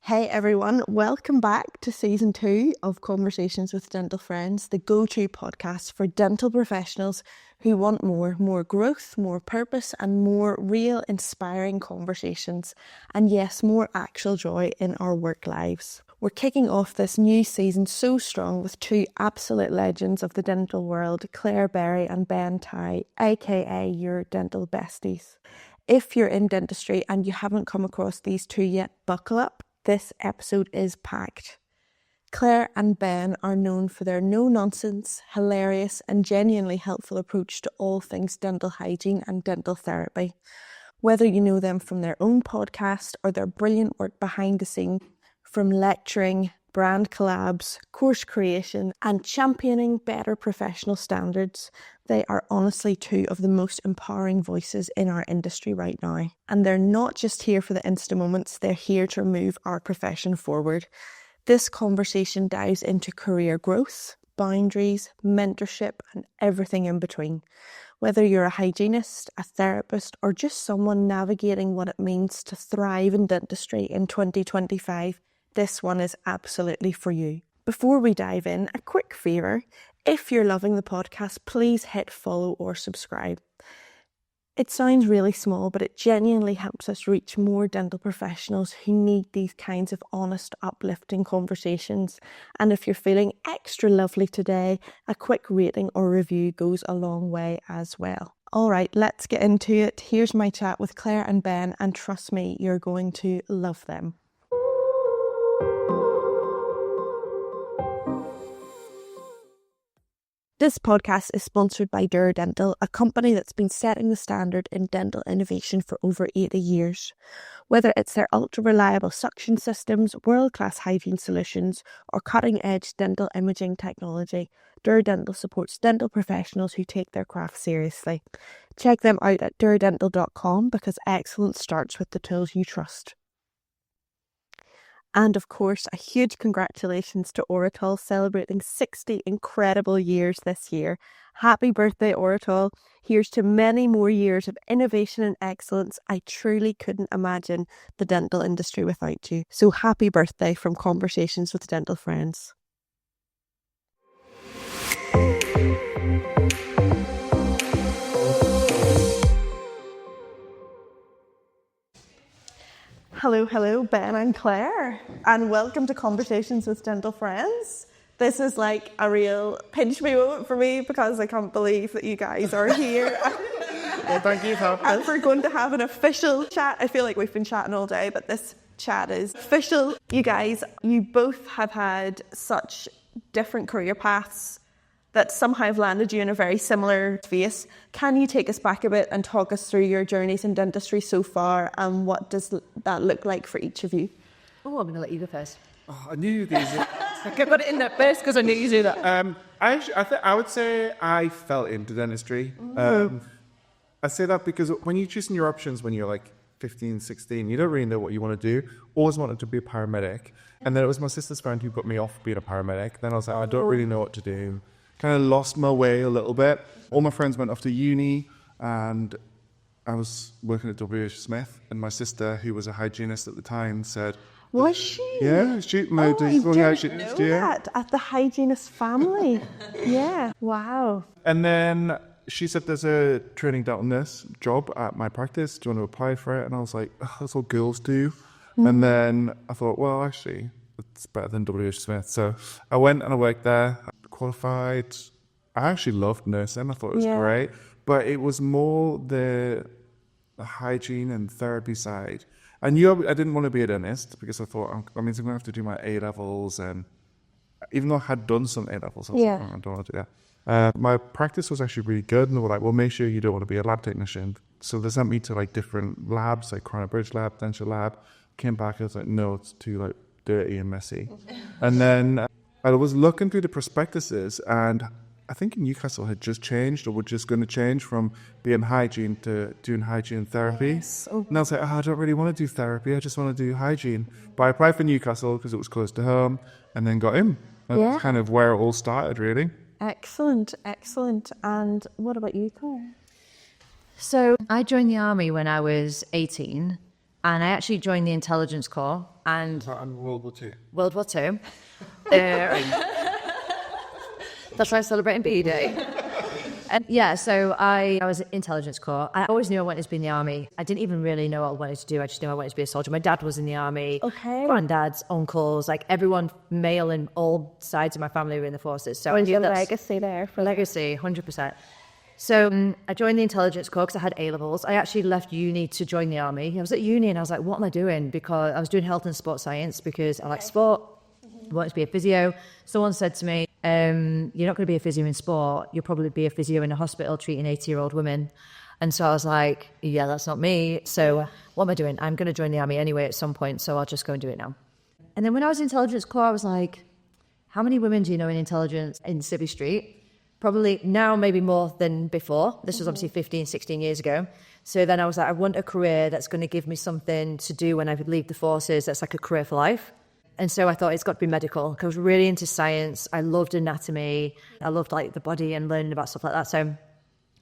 Hey everyone, welcome back to season 2 of Conversations with Dental Friends, the go-to podcast for dental professionals who want more growth, more purpose, and more real inspiring conversations. And yes, more actual joy in our work lives. We're kicking off this new season so strong with two absolute legends of the dental world, Claire Berry and Ben Ty, aka Your Dental Besties. If you're in dentistry and you haven't come across these two yet, buckle up. This episode is packed. Claire and Ben are known for their no-nonsense, hilarious and genuinely helpful approach to all things dental hygiene and dental therapy. Whether you know them from their own podcast or their brilliant work behind the scenes, from lecturing, brand collabs, course creation and championing better professional standards, they are honestly two of the most empowering voices in our industry right now. And they're not just here for the Insta moments, they're here to move our profession forward. This conversation dives into career growth, boundaries, mentorship, and everything in between. Whether you're a hygienist, a therapist, or just someone navigating what it means to thrive in dentistry in 2025, this one is absolutely for you. Before we dive in, a quick favour. If you're loving the podcast, please hit follow or subscribe. It sounds really small, but it genuinely helps us reach more dental professionals who need these kinds of honest, uplifting conversations. And if you're feeling extra lovely today, a quick rating or review goes a long way as well. All right, let's get into it. Here's my chat with Claire and Ben, and trust me, you're going to love them. This podcast is sponsored by Your Dental, a company that's been setting the standard in dental innovation for over 80 years. Whether it's their ultra-reliable suction systems, world-class hygiene solutions, or cutting-edge dental imaging technology, Your Dental supports dental professionals who take their craft seriously. Check them out at yourdental.com because excellence starts with the tools you trust. And of course, a huge congratulations to Oratol celebrating 60 incredible years this year. Happy birthday, Oratol. Here's to many more years of innovation and excellence. I truly couldn't imagine the dental industry without you. So happy birthday from Conversations with Dental Friends. Hello, Ben and Claire, and welcome to Conversations with Dental Friends. This is like a real pinch me moment for me because I can't believe that you guys are here. Well, thank you for having us. And we're going to have an official chat. I feel like we've been chatting all day, but this chat is official. You guys, you both have had such different career paths that somehow have landed you in a very similar space. Can you take us back a bit and talk us through your journeys in dentistry so far, and what does that look like for each of you? Oh, I'm going to let you go first. Oh, I knew you guys. I got it in there first because I knew you'd do that. I would say I fell into dentistry. I say that because when you're choosing your options when you're like 15, 16, you don't really know what you want to do. Always wanted to be a paramedic. And then it was my sister's friend who put me off being a paramedic. Then I was like, I don't really know what to do. Kind of lost my way a little bit. All my friends went off to uni, and I was working at W.H. Smith, and my sister, who was a hygienist at the time, said... Was she? Yeah, she moved. I didn't know that, at the hygienist family. Yeah, wow. And then she said there's a training dental nurse job at my practice. Do you want to apply for it? And I was like, oh, that's what girls do. And then I thought, well, actually, it's better than W.H. Smith. So I went and I worked there. Qualified. I actually loved nursing. I thought it was great, but it was more the hygiene and therapy side. I knew I didn't want to be a dentist because I thought I'm going to have to do my A levels, and even though I had done some A levels, I was like, oh, I don't want to do that. My practice was actually really good, and they were like, well, make sure you don't want to be a lab technician. So they sent me to like different labs, like Crown Bridge lab, dental lab. Came back, I was like, no, it's too like dirty and messy. And then I was looking through the prospectuses, and I think Newcastle had just changed, or were just going to change from being hygiene to doing hygiene therapy. Yes. Oh. And I was like, I don't really want to do therapy, I just want to do hygiene. But I applied for Newcastle because it was close to home, and then got in. That's kind of where it all started, really. Excellent. And what about you, Claire? So I joined the army when I was 18, and I actually joined the intelligence corps. and World War II. World War II. That's why I'm celebrating BE Day. And yeah, so I was in intelligence corps. I always knew I wanted to be in the army. I didn't even really know what I wanted to do. I just knew I wanted to be a soldier. My dad was in the army. Okay. Granddads, uncles, like everyone, male in all sides of my family were in the forces. So There's a that's legacy there for legacy, 100%. So I joined the intelligence corps because I had A-levels. I actually left uni to join the army. I was at uni and I was like, what am I doing? Because I was doing health and sports science because I like sport. I wanted to be a physio. Someone said to me, you're not going to be a physio in sport. You'll probably be a physio in a hospital treating 80-year-old women. And so I was like, yeah, that's not me. So what am I doing? I'm going to join the army anyway at some point, so I'll just go and do it now. And then when I was in intelligence corps, I was like, how many women do you know in intelligence in Civvy Street? Probably now, maybe more than before. This was obviously 15, 16 years ago. So then I was like, I want a career that's going to give me something to do when I leave the forces that's like a career for life. And so I thought it's got to be medical. I was really into science. I loved anatomy. I loved like the body and learning about stuff like that. So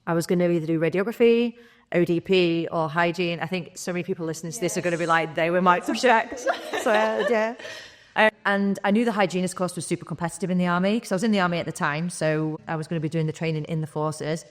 I was going to either do radiography, ODP, or hygiene. I think so many people listening to this are going to be like, they were my subjects. So yeah. And I knew the hygienist course was super competitive in the army because I was in the army at the time. So I was going to be doing the training in the forces.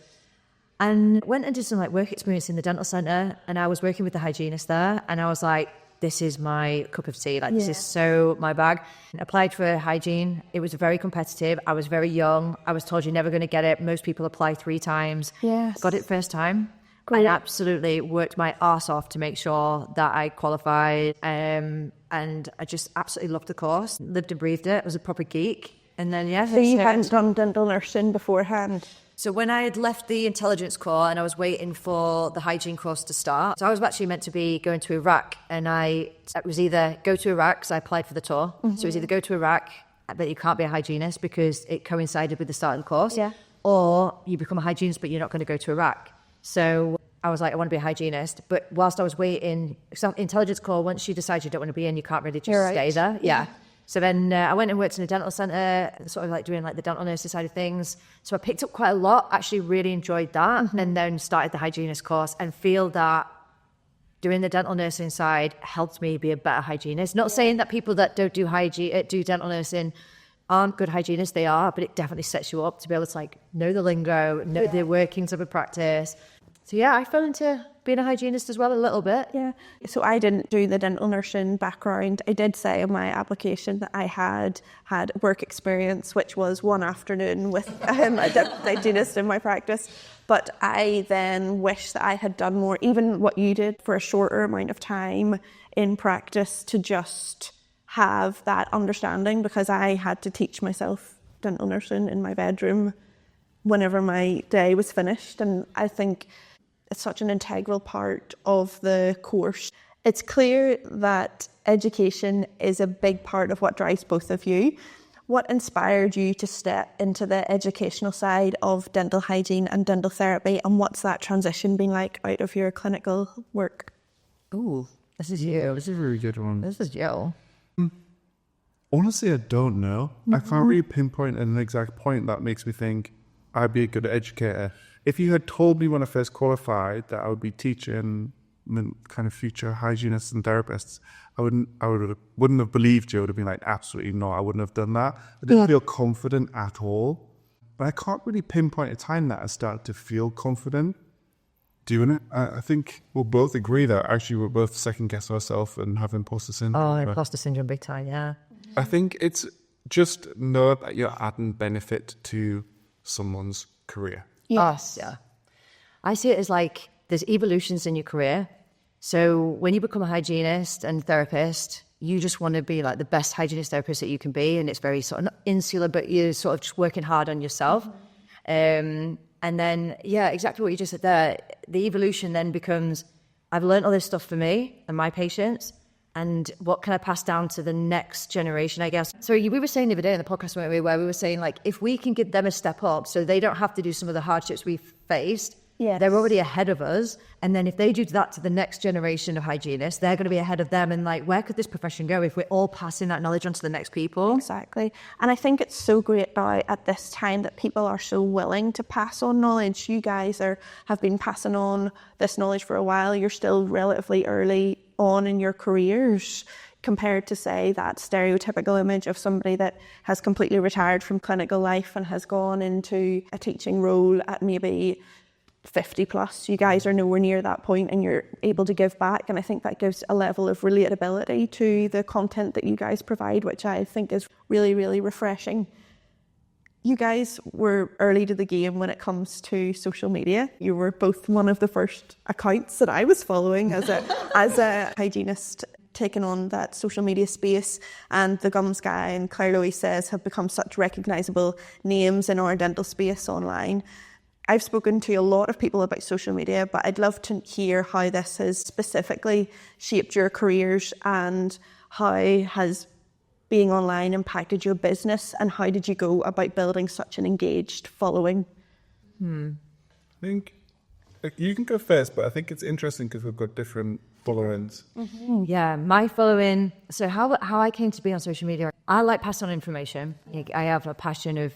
And went and did some like work experience in the dental centre. And I was working with the hygienist there. And I was like, this is my cup of tea. Like, this is so my bag. And applied for hygiene. It was very competitive. I was very young. I was told you're never going to get it. Most people apply 3 times. Yes. Got it first time. Great. I absolutely worked my arse off to make sure that I qualified. And I just absolutely loved the course. Lived and breathed it. I was a proper geek. And then, yeah. So you hadn't done dental nursing beforehand? So when I had left the intelligence corps and I was waiting for the hygiene course to start, so I was actually meant to be going to Iraq, and it was either go to Iraq, because I applied for the tour. So it was either go to Iraq, but you can't be a hygienist because it coincided with the start of the course, or you become a hygienist, but you're not going to go to Iraq. So I was like, I want to be a hygienist. But whilst I was waiting, intelligence corps, once you decide you don't want to be in, you can't really just stay there. Yeah. So then I went and worked in a dental centre, sort of like doing like the dental nursing side of things. So I picked up quite a lot, actually really enjoyed that, and then started the hygienist course and feel that doing the dental nursing side helped me be a better hygienist. Not saying that people that don't do do dental nursing aren't good hygienists, they are, but it definitely sets you up to be able to like know the lingo, know the workings of a practice. So yeah, I fell into being a hygienist as well a little bit. Yeah. So I didn't do the dental nursing background. I did say in my application that I had work experience, which was one afternoon with a dental hygienist in my practice. But I then wish that I had done more, even what you did, for a shorter amount of time in practice to just have that understanding, because I had to teach myself dental nursing in my bedroom whenever my day was finished. And I think it's such an integral part of the course. It's clear that education is a big part of what drives both of you. What inspired you to step into the educational side of dental hygiene and dental therapy, and what's that transition been like out of your clinical work? Ooh, this is you. This is a really good one. This is you. Honestly, I don't know. I can't really pinpoint an exact point that makes me think I'd be a good educator. If you had told me when I first qualified that I would be teaching kind of future hygienists and therapists, I wouldn't have believed you. I would have been like, absolutely not. I wouldn't have done that. I didn't feel confident at all. But I can't really pinpoint a time that I started to feel confident doing it. I think we'll both agree that actually we'll both second guess ourselves and have imposter syndrome. Oh, imposter syndrome big time, yeah. I think it's just know that you're adding benefit to someone's career. Yes. Yeah. I see it as like there's evolutions in your career. So when you become a hygienist and therapist, you just want to be like the best hygienist therapist that you can be. And it's very sort of not insular, but you're sort of just working hard on yourself. And then, yeah, exactly what you just said there. The evolution then becomes, I've learned all this stuff for me and my patients. And what can I pass down to the next generation, I guess? So we were saying the other day in the podcast, weren't we, where we were saying, like, if we can give them a step up so they don't have to do some of the hardships we've faced, they're already ahead of us. And then if they do that to the next generation of hygienists, they're going to be ahead of them. And, like, where could this profession go if we're all passing that knowledge on to the next people? Exactly. And I think it's so great now at this time that people are so willing to pass on knowledge. You guys have been passing on this knowledge for a while. You're still relatively early on in your careers. compared to, say, that stereotypical image of somebody that has completely retired from clinical life and has gone into a teaching role at maybe 50 plus. You guys are nowhere near that point and you're able to give back. And I think that gives a level of relatability to the content that you guys provide, which I think is really, really refreshing. You guys were early to the game when it comes to social media. You were both one of the first accounts that I was following as a hygienist, taking on that social media space. And the Gums Guy and Claire Louise Says have become such recognisable names in our dental space online. I've spoken to a lot of people about social media, but I'd love to hear how this has specifically shaped your careers and how has being online impacted your business, and how did you go about building such an engaged following? I think you can go first, but I think it's interesting because we've got different followings. Yeah, my following. So how I came to be on social media, I like passing on information. I have a passion of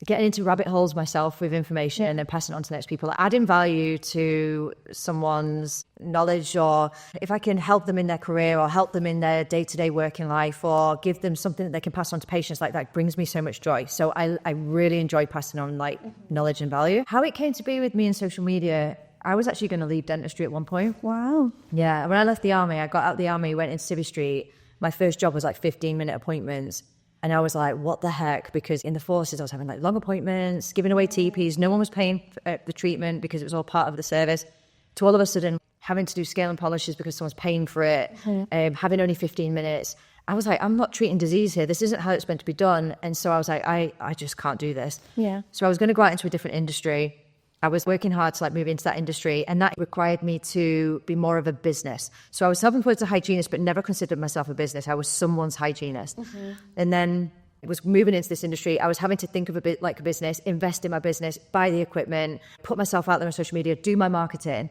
getting into rabbit holes myself with information and then passing it on to the next people, adding value to someone's knowledge, or if I can help them in their career or help them in their day-to-day working life or give them something that they can pass on to patients, like that brings me so much joy. So I really enjoy passing on like knowledge and value. How it came to be with me in social media, I was actually going to leave dentistry at one point. Wow. Yeah, when I left the army, I got out of the army, went into Civvy Street. My first job was like 15-minute appointments. And I was like, what the heck? Because in the forces, I was having like long appointments, giving away TPs. No one was paying for the treatment because it was all part of the service. To all of a sudden, having to do scale and polishes because someone's paying for it, having only 15 minutes. I was like, I'm not treating disease here. This isn't how it's meant to be done. And so I was like, I just can't do this. Yeah. So I was going to go out into a different industry. I was working hard to like move into that industry, and that required me to be more of a business. So I was self-employed as a hygienist, but never considered myself a business. I was someone's hygienist. And then it was moving into this industry. I was having to think of a bit like a business, invest in my business, buy the equipment, put myself out there on social media, do my marketing.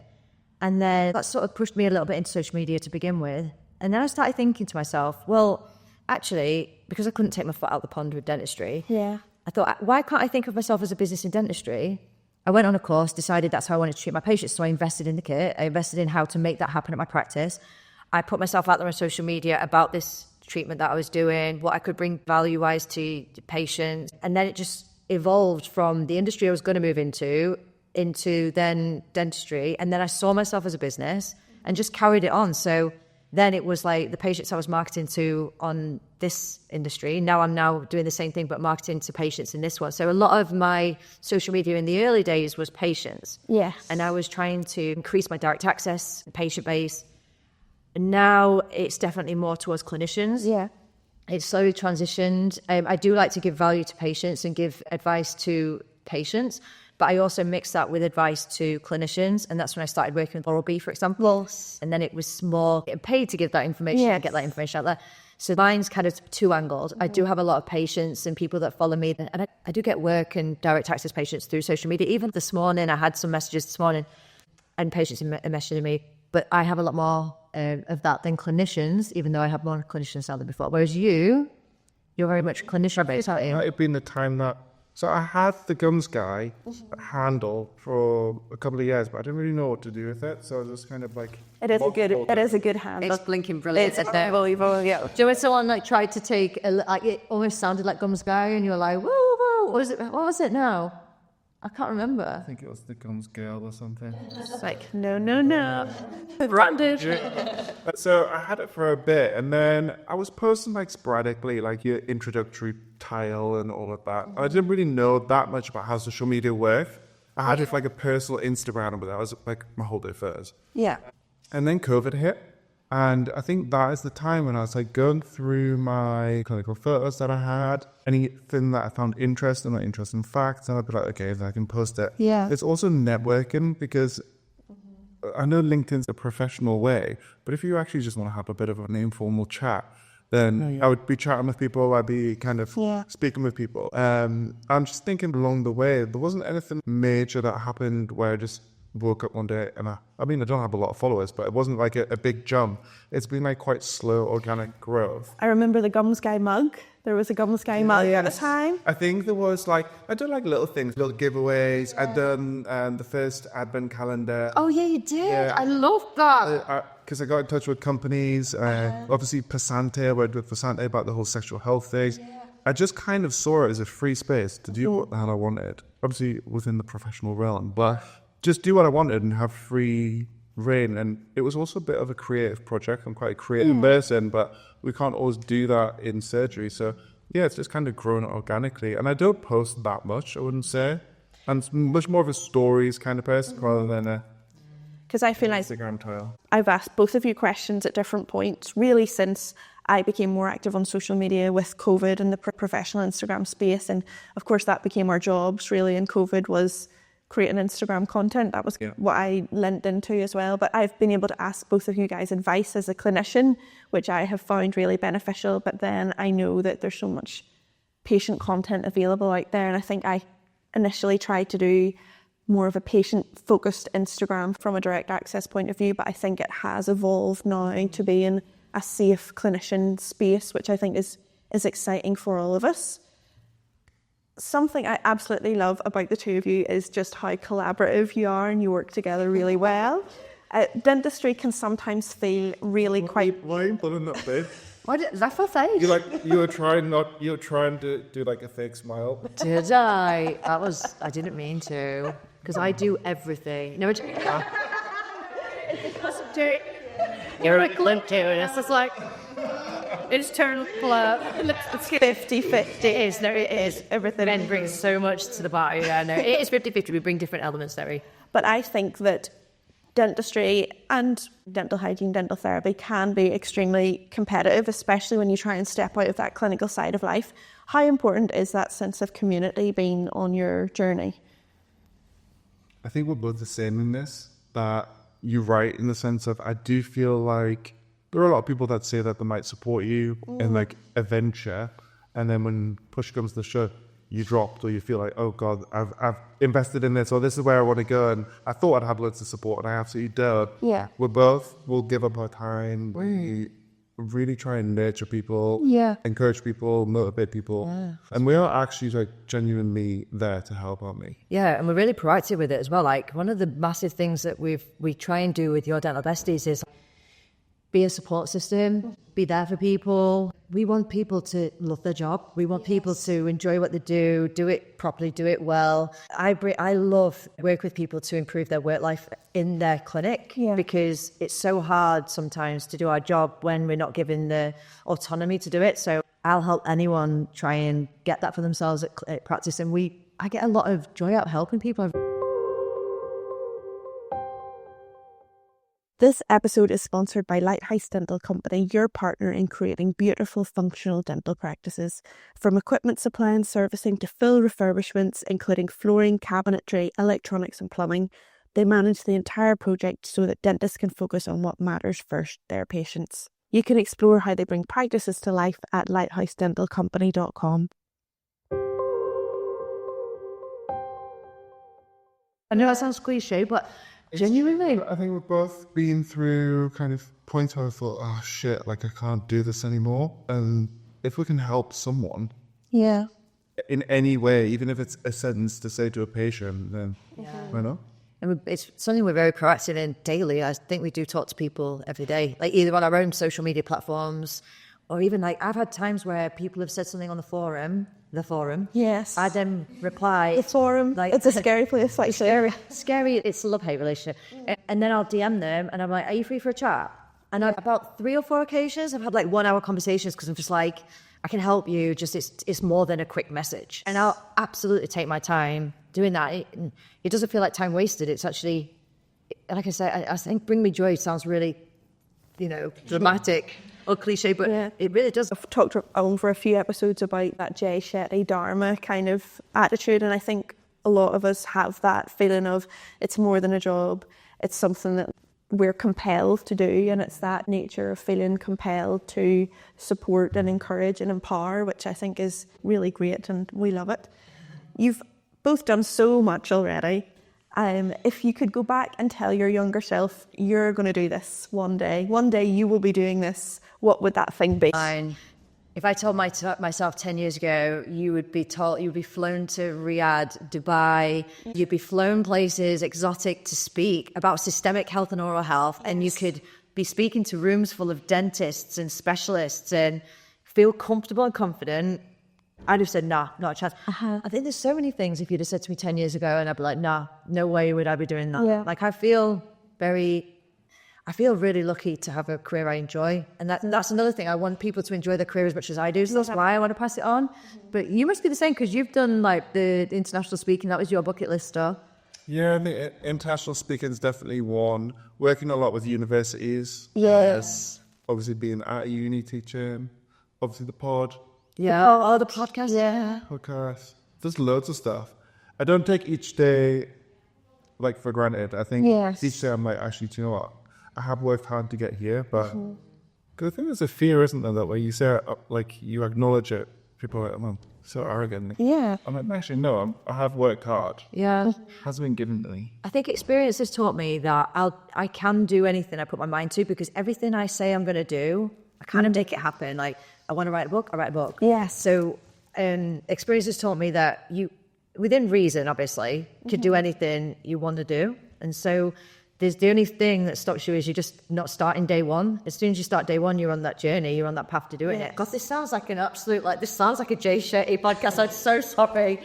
And then that sort of pushed me a little bit into social media to begin with. And then I started thinking to myself, well, actually, because I couldn't take my foot out the pond with dentistry, I thought, why can't I think of myself as a business in dentistry? I went on a course, decided that's how I wanted to treat my patients. So I invested in the kit. I invested in how to make that happen at my practice. I put myself out there on social media about this treatment that I was doing, what I could bring value-wise to patients. And then it just evolved from the industry I was going to move into then dentistry. And then I saw myself as a business and just carried it on. So then it was like the patients I was marketing to on this industry. Now I'm doing the same thing, but marketing to patients in this one. So a lot of my social media in the early days was patients. Yes. And I was trying to increase my direct access, patient base. And now it's definitely more towards clinicians. Yeah. It's slowly transitioned. I do like to give value to patients and give advice to patients, but I also mix that with advice to clinicians. And that's when I started working with Oral-B, for example. And then it was more getting paid to give that information and get that information out there. So mine's kind of two angled. I do have a lot of patients and people that follow me. And I do get work and direct access patients through social media. Even this morning, I had some messages this morning and patients messaging me. But I have a lot more of that than clinicians, even though I have more clinicians now than before. Whereas you're very much clinician-based, aren't you? Might have been the time that... So I had the Gums Guy handle for a couple of years, but I didn't really know what to do with it. So I was just kind of like... It is a good handle. It's blinking brilliant. It's unbelievable, yeah. Do you know when someone like tried to take it almost sounded like Gums Guy, and you're like, whoa, whoa, what was it now? I can't remember. I think it was the Gums Girl or something. It's like, no. Branded. So I had it for a bit, and then I was posting like sporadically, like your introductory tile and all of that. I didn't really know that much about how social media worked. I had it for like a personal Instagram, but that was like my whole day first. Yeah. And then COVID hit. And I think that is the time when I was like going through my clinical photos that I had, anything that I found interesting or interesting facts, and I'd be like, okay, then I can post it. Yeah. It's also networking because I know LinkedIn's a professional way, but if you actually just want to have a bit of an informal chat, then I would be chatting with people, I'd be kind of speaking with people. I'm just thinking along the way, there wasn't anything major that happened where I just woke up one day and I mean, I don't have a lot of followers, but it wasn't like a big jump. It's been like quite slow organic growth. I remember the Gums Guy mug. There was a Gums Guy mug at the time. I think there was like, I done like little things, little giveaways. I'd done the first advent calendar. Oh yeah, you did. Yeah. I love that. Because I got in touch with companies, obviously Passante, I worked with Passante about the whole sexual health thing. I just kind of saw it as a free space to do what the hell I wanted. Obviously within the professional realm, but just do what I wanted and have free reign. And it was also a bit of a creative project. I'm quite a creative person, but we can't always do that in surgery. So yeah, it's just kind of grown organically. And I don't post that much, I wouldn't say. I'm much more of a stories kind of person rather than a Because I feel like Instagram tile. I've asked both of you questions at different points, really since I became more active on social media with COVID and the professional Instagram space. And of course, that became our jobs really in COVID, was creating Instagram content. That was what I lent into as well. But I've been able to ask both of you guys advice as a clinician, which I have found really beneficial. But then I know that there's so much patient content available out there. And I think I initially tried to do more of a patient-focused Instagram from a direct access point of view, but I think it has evolved now to be in a safe clinician space, which I think is exciting for all of us. Something I absolutely love about the two of you is just how collaborative you are and you work together really well. Dentistry can sometimes feel really quite... Why are you putting that bit? What is that for face? You were trying to do like a fake smile. Did I? I didn't mean to, because I do everything. No, you're a glint to it. It's just like, it's turned blur. It's 50-50. It is, no, it is. Everything. Men brings so much to the party. Yeah, no, it is 50-50. We bring different elements, Derry. But I think that dentistry and dental hygiene, dental therapy can be extremely competitive, especially when you try and step out of that clinical side of life. How important is that sense of community being on your journey? I think we're both the same in this, that you're right in the sense of I do feel like there are a lot of people that say that they might support you in like a venture, and then when push comes to shove, you dropped, or you feel like, oh God, I've invested in this, or this is where I want to go, and I thought I'd have loads of support, and I absolutely don't. Yeah. We'll give up our time. We really try and nurture people, encourage people, motivate people, and we are actually like genuinely there to help, aren't we? Yeah, and we're really proactive with it as well. Like one of the massive things that we try and do with Your Dental Besties is be a support system, be there for people. We want people to love their job. We want people to enjoy what they do it properly, do it well. I love work with people to improve their work life in their clinic because it's so hard sometimes to do our job when we're not given the autonomy to do it. So I'll help anyone try and get that for themselves at practice. And I get a lot of joy out of helping people. This episode is sponsored by Lighthouse Dental Company, your partner in creating beautiful, functional dental practices. From equipment supply and servicing to full refurbishments, including flooring, cabinetry, electronics and plumbing, they manage the entire project so that dentists can focus on what matters first, their patients. You can explore how they bring practices to life at lighthousedentalcompany.com. I know that sounds cliche, but genuinely, I think we've both been through kind of points where I thought, oh shit, like I can't do this anymore. And if we can help someone in any way, even if it's a sentence to say to a patient, then why not? and it's something we're very proactive in daily. I think we do talk to people every day, like either on our own social media platforms, or even like I've had times where people have said something on the forum. Yes. I then reply. The forum, like, it's a scary place, actually. Scary. It's a love-hate relationship. And then I'll DM them and I'm like, are you free for a chat? And about 3 or 4 occasions, I've had like 1-hour conversations because I'm just like, I can help you. Just it's more than a quick message. And I'll absolutely take my time doing that. It doesn't feel like time wasted. It's actually, like I said, I think bring me joy sounds really, dramatic or cliche, but it really does. I've talked over a few episodes about that Jay Shetty Dharma kind of attitude, and I think a lot of us have that feeling of it's more than a job. It's something that we're compelled to do, and it's that nature of feeling compelled to support and encourage and empower, which I think is really great, and we love it. You've both done so much already. If you could go back and tell your younger self, you're going to do this one day you will be doing this, what would that thing be? Fine. If I told myself 10 years ago, you would be flown to Riyadh, Dubai, you'd be flown places exotic to speak about systemic health and oral health, and you could be speaking to rooms full of dentists and specialists and feel comfortable and confident, I'd have said, nah, not a chance. I think there's so many things if you'd have said to me 10 years ago, and I'd be like, nah, no way would I be doing that. Yeah. Like, I feel really lucky to have a career I enjoy. And that's another thing. I want people to enjoy their career as much as I do. So that's why I want to pass it on. But you must be the same, because you've done like the international speaking. That was your bucket list stuff. Yeah, I think international speaking is definitely one. Working a lot with universities. Yes. Obviously being at a uni teaching. Obviously the pod. Yeah. Oh, the podcast. Yeah. Podcast. There's loads of stuff. I don't take each day like for granted. I think each day I'm like, actually, do you know what? I have worked hard to get here, but cause I think there's a fear, isn't there, that when you say it, like you acknowledge it, people are like, oh, I'm so arrogant. Yeah. I'm like, actually, no, I have worked hard. Yeah. It hasn't been given to me. I think experience has taught me that I can do anything I put my mind to, because everything I say I'm going to do, I kind of make it happen. Like, I want to write a book, I write a book. Yes. So experience has taught me that you, within reason, obviously, could do anything you want to do. And so there's the only thing that stops you is you just not starting day one. As soon as you start day one, you're on that journey, you're on that path to doing it. God, this sounds like an absolute, this sounds like a Jay Shetty podcast. I'm so sorry.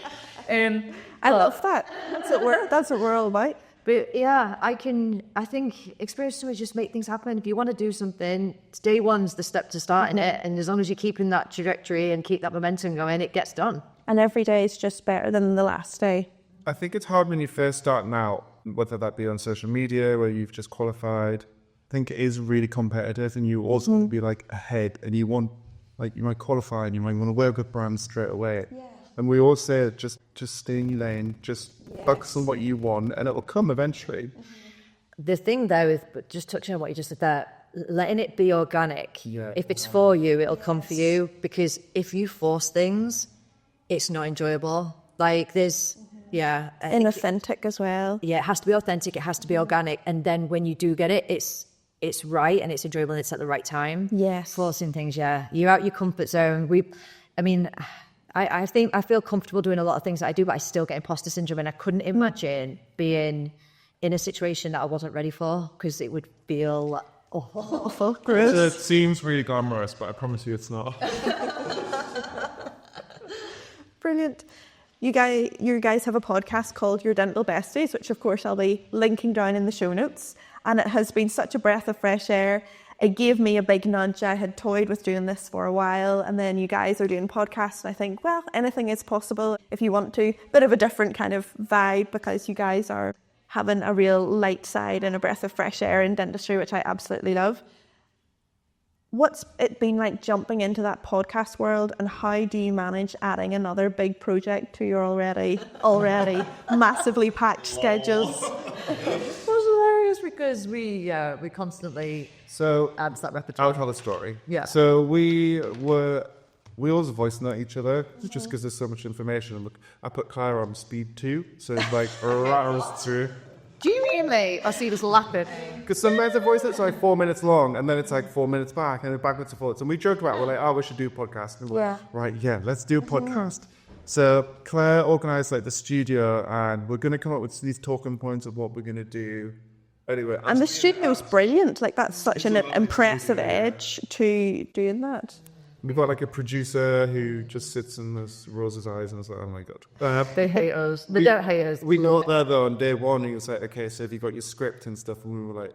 I love that. That's what we're all about. But yeah, I think experience to is just make things happen. If you want to do something, day one's the step to starting it. And as long as you're keeping that trajectory and keep that momentum going, it gets done. And every day is just better than the last day. I think it's hard when you first start out, whether that be on social media where you've just qualified. I think it is really competitive, and you also want to be like ahead, and you want, like, you might qualify and you might want to work with brands straight away. Yeah. And we all say just stay in your lane, just focus on what you want, and it will come eventually. The thing though is, but just touching on what you just said there, letting it be organic. Yeah. If it's for you, it'll come for you, because if you force things, it's not enjoyable. Like there's, yeah. Inauthentic as well. Yeah, it has to be authentic, it has to be organic, and then when you do get it, it's right and it's enjoyable and it's at the right time. Yes. Forcing things, yeah. You're out your comfort zone. I think I feel comfortable doing a lot of things that I do, but I still get imposter syndrome, and I couldn't imagine being in a situation that I wasn't ready for, because it would feel awful. Gross. It seems really glamorous, but I promise you it's not. Brilliant. You guys have a podcast called Your Dental Besties, which of course I'll be linking down in the show notes. And it has been such a breath of fresh air. It gave me a big nudge. I had toyed with doing this for a while, and then you guys are doing podcasts, and I think, well, anything is possible if you want to. Bit of a different kind of vibe, because you guys are having a real light side and a breath of fresh air in dentistry, which I absolutely love. What's it been like jumping into that podcast world, and how do you manage adding another big project to your already massively packed schedules? It was hilarious because we constantly add to that repertoire. I'll tell the story. Yeah. So we always voice note each other just because there's so much information. And look, I put Clara on speed 2, so it's like rattles through. Do you really? I see this laughing. Because sometimes the voice note's like 4 minutes long, and then it's like 4 minutes back, and then backwards and forwards. And we joked about, we're like, oh, we should do a podcast. And we're like, right, yeah, let's do a podcast. So Claire organised like the studio, and we're going to come up with these talking points of what we're going to do. Anyway, and the studio's brilliant. Like, that's such an impressive edge to doing that. We've got like a producer who just sits and rolls his eyes and is like, oh my God. They hate us. They don't hate us. We got there though on day one. He was like, okay, so have you got your script and stuff? And we were like,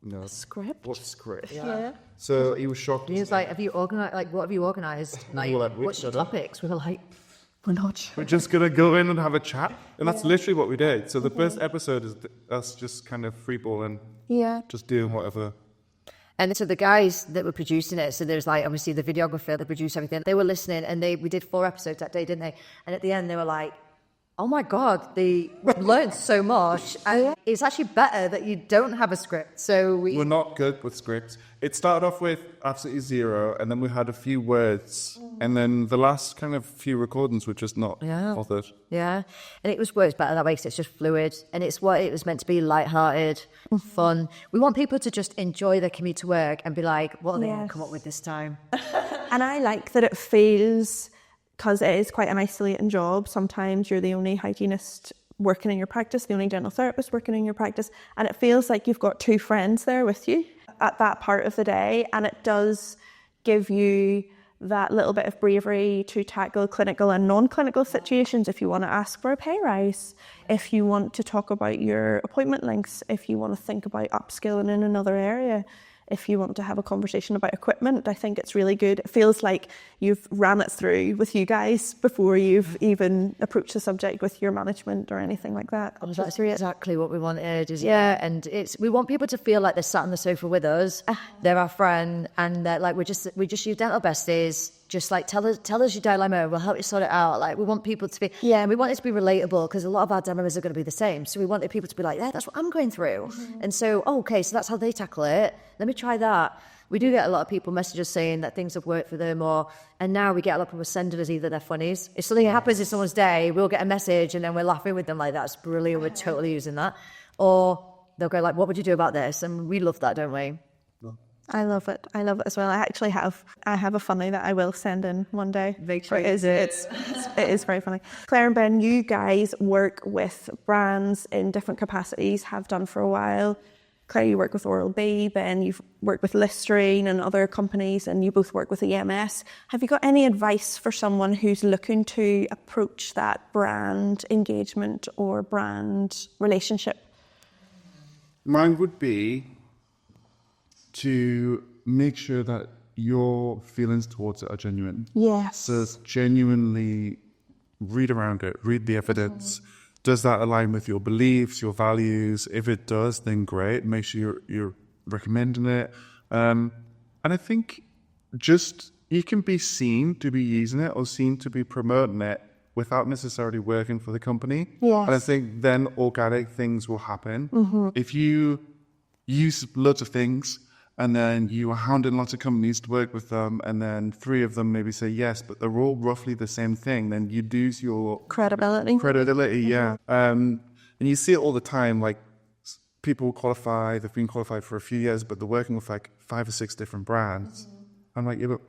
no. Script? What script? Yeah. So he was shocked. He was like, have you organised, like, what have you organised? Like, like, what's your topics? We were like, we're not sure. We're just going to go in and have a chat. And that's literally what we did. So the first episode is us just kind of freeballing. Yeah. Just doing whatever. And so the guys that were producing it, so there's like obviously the videographer that produced everything, they were listening, and we did 4 episodes that day, didn't they? And at the end they were like, oh my God, they learned so much. And it's actually better that you don't have a script. So we're not good with scripts. It started off with absolutely zero, and then we had a few words And then the last kind of few recordings were just not bothered. Yeah, and it works better that way because it's just fluid, and it's what it was meant to be: light-hearted, fun. We want people to just enjoy their commute to work and be like, "What are they going to come up with this time?" And I like that it feels, because it is quite an isolating job. Sometimes you're the only hygienist working in your practice, the only dental therapist working in your practice, and it feels like you've got two friends there with you at that part of the day, and it does give you that little bit of bravery to tackle clinical and non-clinical situations. If you want to ask for a pay rise, if you want to talk about your appointment lengths, if you want to think about upskilling in another area, if you want to have a conversation about equipment, I think it's really good. It feels like you've ran it through with you guys before you've even approached the subject with your management or anything like that. That's exactly what we wanted. And we want people to feel like they're sat on the sofa with us. They're our friend, and that like we just use dental besties. Just like tell us your dilemma, we'll help you sort it out. Like we want people to be, and we want it to be relatable because a lot of our dilemmas are going to be the same. So we wanted people to be like, yeah, that's what I'm going through. And so, okay, so that's how they tackle it. Let me try that. We do get a lot of people messages saying that things have worked for them, and now we get a lot of people sending us either their funnies. If something happens in someone's day, we'll get a message and then we're laughing with them like, that's brilliant, we're totally using that. Or they'll go like, what would you do about this? And we love that, don't we? I love it. I love it as well. I have a funny that I will send in one day. Make sure it is very funny. Claire and Ben, you guys work with brands in different capacities, have done for a while. Claire, you work with Oral-B, Ben, you've worked with Listerine and other companies, and you both work with EMS. Have you got any advice for someone who's looking to approach that brand engagement or brand relationship? Mine would be to make sure that your feelings towards it are genuine. Yes. So genuinely read around it, read the evidence. Does that align with your beliefs, your values? If it does, then great. Make sure you're recommending it. And I think just you can be seen to be using it or seen to be promoting it without necessarily working for the company. Yes. And I think then organic things will happen. If you use loads of things and then you are hounding lots of companies to work with them, and then 3 of them maybe say yes, but they're all roughly the same thing, then you lose your credibility, yeah. And you see it all the time, like people qualify, they've been qualified for a few years, but they're working with like 5 or 6 different brands. I'm like, yeah, but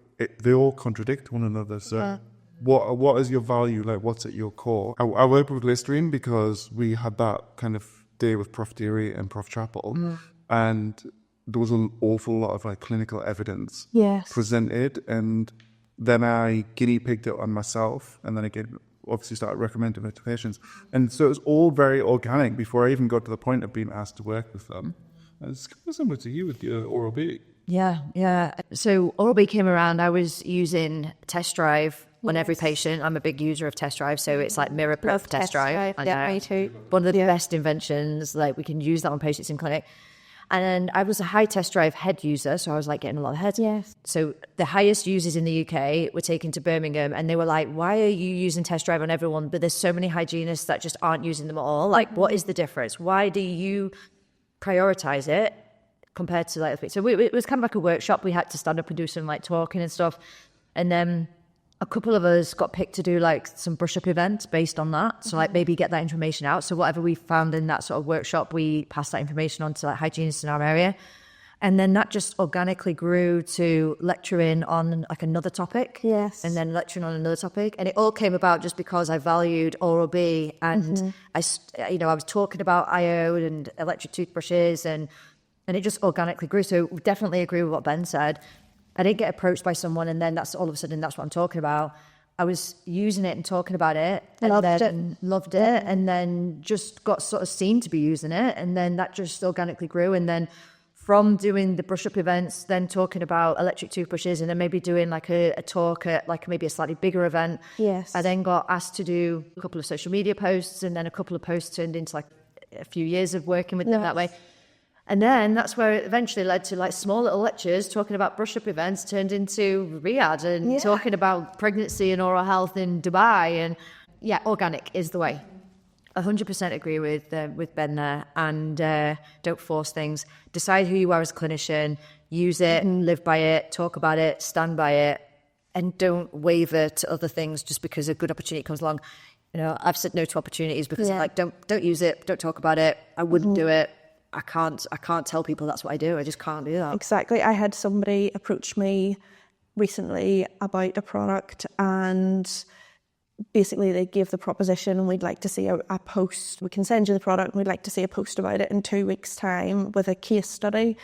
they all contradict one another. So what is your value? Like, what's at your core? I work with Listerine because we had that kind of day with Prof. Deary and Prof. Chappell, and there was an awful lot of like clinical evidence presented, and then I guinea pigged it on myself, and then again obviously started recommending it to patients, and so it was all very organic before I even got to the point of being asked to work with them. And it's kind of similar to you with your Oral-B. Yeah. So Oral-B came around. I was using Test Drive on every patient. I'm a big user of Test Drive, so it's like mirror proof Test Drive. Yeah, me too. One of the best inventions. Like we can use that on patients in clinic. And I was a high Test Drive head user, so I was like getting a lot of heads. Yes. So the highest users in the UK were taken to Birmingham, and they were like, why are you using Test Drive on everyone, but there's so many hygienists that just aren't using them at all? Like, what is the difference? Why do you prioritize it compared to like, so it was kind of like a workshop. We had to stand up and do some like talking and stuff. And then a couple of us got picked to do like some brush up events based on that. So like maybe get that information out. So whatever we found in that sort of workshop, we passed that information on to like hygienists in our area. And then that just organically grew to lecturing on like another topic. Yes. And then lecturing on another topic. And it all came about just because I valued Oral-B, and I was talking about iode and electric toothbrushes, and it just organically grew. So definitely agree with what Ben said. I didn't get approached by someone and then that's all of a sudden that's what I'm talking about. I was using it and talking about it. Loved it. And then just got sort of seen to be using it. And then that just organically grew. And then from doing the brush up events, then talking about electric toothbrushes, and then maybe doing like a talk at like maybe a slightly bigger event. Yes. I then got asked to do a couple of social media posts, and then a couple of posts turned into like a few years of working with them that way. And then that's where it eventually led to like small little lectures talking about brush up events turned into Riyadh, and talking about pregnancy and oral health in Dubai. And yeah, organic is the way. 100% agree with Ben there. And don't force things. Decide who you are as a clinician, use it, live by it, talk about it, stand by it. and don't waver to other things just because a good opportunity comes along. You know, I've said no to opportunities because like, don't use it, don't talk about it. I wouldn't do it. I can't tell people that's what I do. I just can't do that. Exactly. I had somebody approach me recently about a product, and basically they gave the proposition, and we'd like to see a post. We can send you the product, and we'd like to see a post about it in 2 weeks' time with a case study.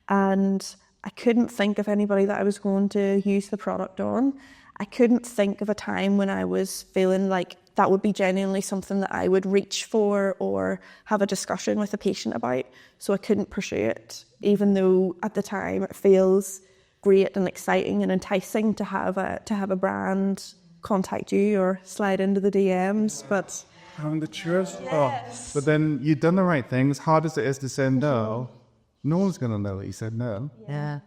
And I couldn't think of anybody that I was going to use the product on. I couldn't think of a time when I was feeling like that would be genuinely something that I would reach for or have a discussion with a patient about. So I couldn't pursue it, even though at the time it feels great and exciting and enticing to have a brand contact you or slide into the DMs. But Having the cheers. Yes. But then you've done the right thing. As hard as it is to say no, no one's going to know that you said no. Yeah.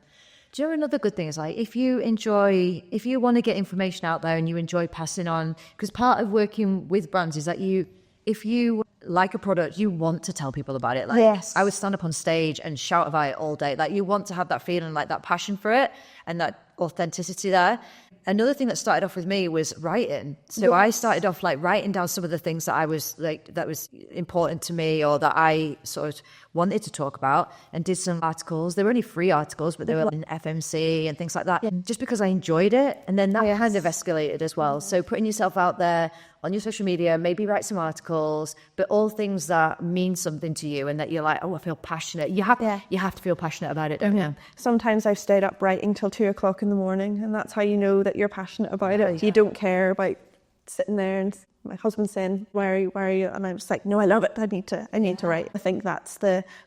Do you know another good thing is like if you want to get information out there and you enjoy passing on, because part of working with brands is that if you like a product, you want to tell people about it. Like, yes. I would stand up on stage and shout about it all day. Like, you want to have that feeling, like that passion for it and that authenticity there. Another thing that started off with me was writing. So I started off like writing down some of the things that I was like, that was important to me or that I sort of wanted to talk about, and did some articles. They were only free articles, but they were in FMC and things like that. Just because I enjoyed it. And then that kind of escalated as well. So putting yourself out there on your social media, maybe write some articles, but all things that mean something to you and that you're like, oh, I feel passionate. You have to feel passionate about it, don't you? sometimes I've stayed up writing till 2 o'clock in the morning, and that's how you know that you're passionate about it. You don't care about sitting there and my husband saying, why are you? And I'm just like, no, I love it. I need to write. I think that's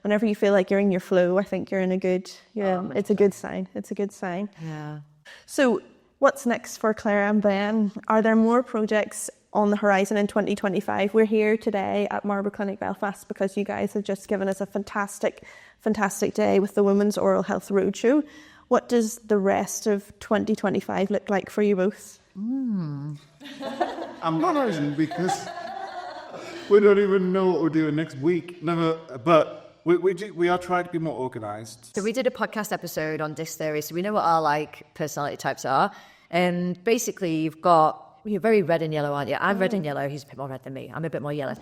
whenever you feel like you're in your flow, I think you're in a good, it's a good sign. It's a good sign. Yeah. So what's next for Claire and Ben? Are there more projects on the horizon in 2025? We're here today at Marble Clinic Belfast because you guys have just given us a fantastic, fantastic day with the Women's Oral Health Roadshow. What does the rest of 2025 look like for you both? I'm not asking because we don't even know what we're doing next week. Never, but we are trying to be more organised. So we did a podcast episode on disc theory, so we know what our like personality types are. And basically you're very red and yellow, aren't you? I'm red and yellow. He's a bit more red than me. I'm a bit more yellow.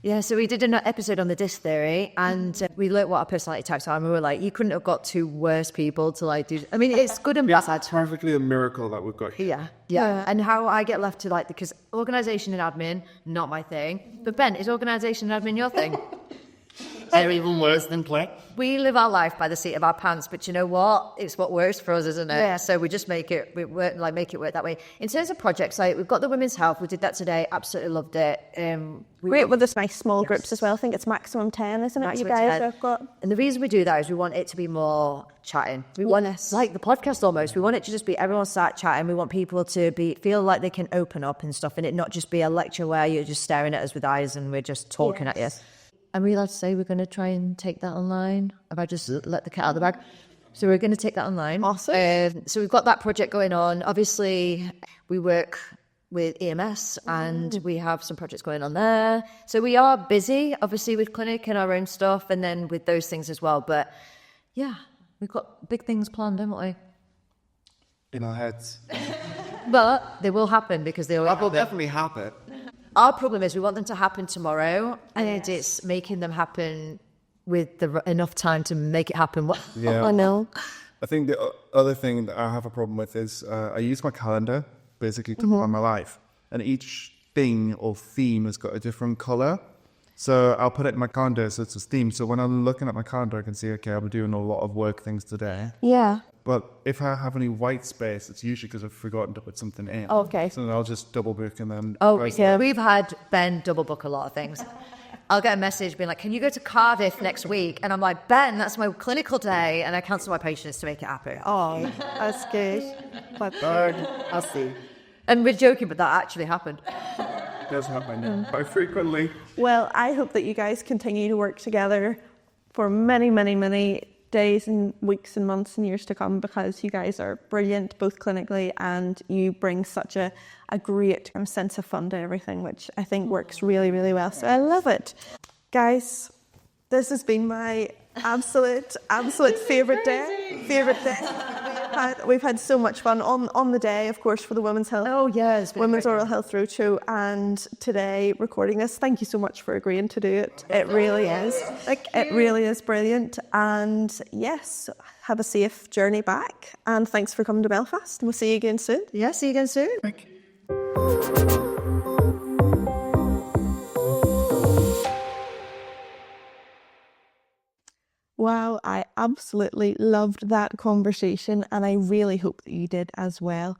Yeah, so we did an episode on the disc theory, and we learnt what our personality types are, and we were like, you couldn't have got two worse people to like do. I mean, it's good and bad. It's perfectly a miracle that we've got here. Yeah. And how I get left to like, because organisation and admin, not my thing. But Ben, is organisation and admin your thing? They're even worse than Claire. We live our life by the seat of our pants, but you know what? It's what works for us, isn't it? Yeah. So we just make it work that way. In terms of projects, like we've got the women's health. We did that today. Absolutely loved it. Great with this nice small groups as well. I think it's maximum 10, isn't it? Maximum you guys 10. have got. And the reason we do that is we want it to be more chatting. We want it like the podcast almost. We want it to just be everyone sat chatting. We want people to feel like they can open up and stuff, and it not just be a lecture where you're just staring at us with eyes and we're just talking at you. Are we allowed to say we're going to try and take that online? Have I just let the cat out of the bag? So we're going to take that online. Awesome. So we've got that project going on. Obviously, we work with EMS and we have some projects going on there. So we are busy, obviously, with clinic and our own stuff and then with those things as well. But yeah, we've got big things planned, haven't we? In our heads. But they will happen because they That will definitely happen. Our problem is we want them to happen tomorrow, and it's making them happen with enough time to make it happen. Yeah. I know. I think the other thing that I have a problem with is I use my calendar basically to plan my life, and each thing or theme has got a different color. So I'll put it in my calendar so it's a theme. So when I'm looking at my calendar, I can see, okay, I'm doing a lot of work things today. Yeah. But if I have any white space, it's usually because I've forgotten to put something in. Okay. So then I'll just double book and then... Yeah. We've had Ben double book a lot of things. I'll get a message being like, can you go to Cardiff next week? And I'm like, Ben, that's my clinical day. And I cancel my patients to make it happen. Oh, that's good. But I'll see. And we're joking, but that actually happened. It does happen quite frequently. Well, I hope that you guys continue to work together for many, many, many days and weeks and months and years to come, because you guys are brilliant both clinically and you bring such a great sense of fun to everything, which I think works really, really well. So I love it. Guys, this has been my absolute favourite day. we've had so much fun on the day, of course, for the Women's Health. Oh, yeah, it's been Women's great. Oral Health Roadshow, and today recording this. Thank you so much for agreeing to do it. It really is. It really is brilliant. And yes, have a safe journey back. And thanks for coming to Belfast. We'll see you again soon. Yeah, see you again soon. Thank you. Wow, I absolutely loved that conversation, and I really hope that you did as well.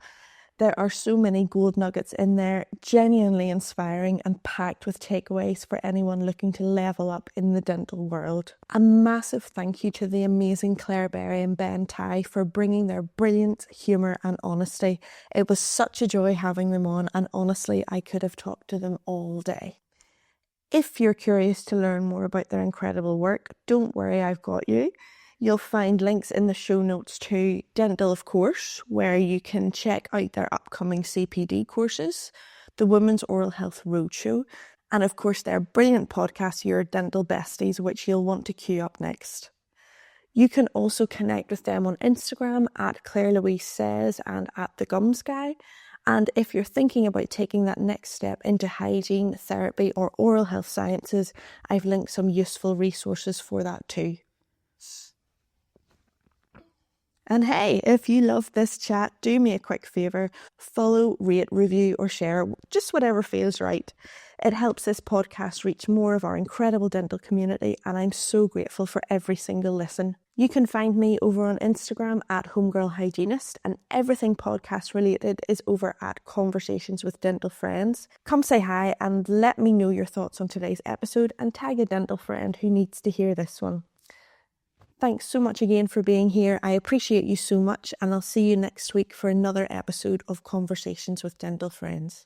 There are so many gold nuggets in there, genuinely inspiring and packed with takeaways for anyone looking to level up in the dental world. A massive thank you to the amazing Claire Berry and Ben Ty for bringing their brilliant humour and honesty. It was such a joy having them on, and honestly, I could have talked to them all day. If you're curious to learn more about their incredible work, don't worry, I've got you. You'll find links in the show notes to Dental, of course, where you can check out their upcoming CPD courses, the Women's Oral Health Roadshow, and of course their brilliant podcast, Your Dental Besties, which you'll want to queue up next. You can also connect with them on Instagram at Claire Louise Says and at The Gums Guy. And if you're thinking about taking that next step into hygiene, therapy, or oral health sciences, I've linked some useful resources for that too. And hey, if you love this chat, do me a quick favour, follow, rate, review, or share, just whatever feels right. It helps this podcast reach more of our incredible dental community, and I'm so grateful for every single listen. You can find me over on Instagram at Homegirl Hygienist, and everything podcast related is over at Conversations with Dental Friends. Come say hi and let me know your thoughts on today's episode, and tag a dental friend who needs to hear this one. Thanks so much again for being here. I appreciate you so much, and I'll see you next week for another episode of Conversations with Dental Friends.